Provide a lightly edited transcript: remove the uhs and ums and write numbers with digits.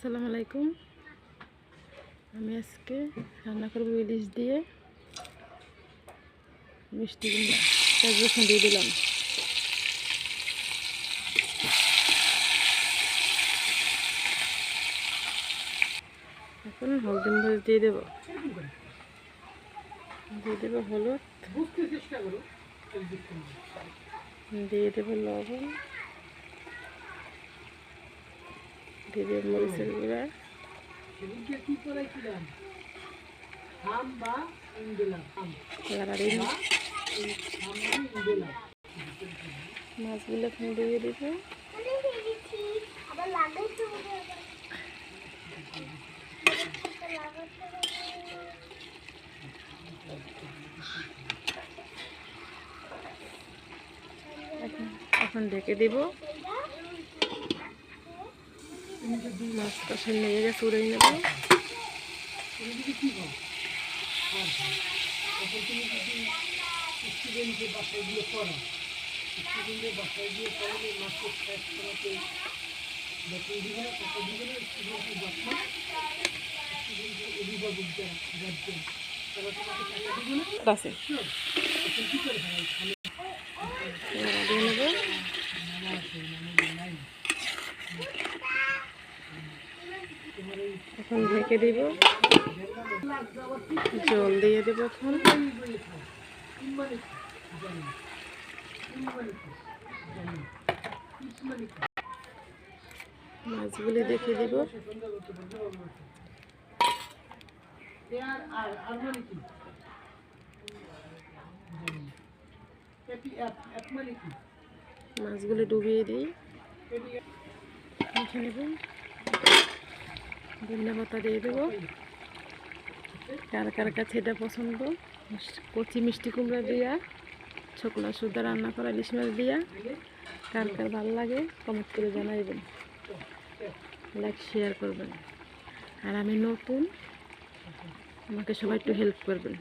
আসসালামু আলাইকুম। আমি আজকে রান্না করব ইলিশ দিয়ে মিষ্টি কুমড়া। পেঁয়াজ রসুন দিয়ে দিলাম। এখন হলদি মরিচ দিয়ে দেব হলুদ, দিয়ে দেব লবণ, দিয়ে দেব মরিচের গুঁড়া, মাছগুলো এখন দিয়ে দিব। এখন ঢেকে দিব। মাছ কষে নিয়ে গেছে উড়ে নেব। এখন ঢেকে দিব। জল দিয়ে দেব। এখন মাছগুলি দেখে দিব। মাছগুলি ডুবিয়ে দিই। দেখে নেব। ধনিয়া পাতা দিয়ে দেবো। কার কার কাছে এটা পছন্দ, কচি মিষ্টি কুমড়া দিয়া শুকনো সুদ্ধা রান্না করা ইলিশ মাছ দিয়া কার কার ভালো লাগে কমেন্ট করে জানাইবেন, লাইক শেয়ার করবেন। আর আমি নতুন, আমাকে সবাই একটু হেল্প করবেন।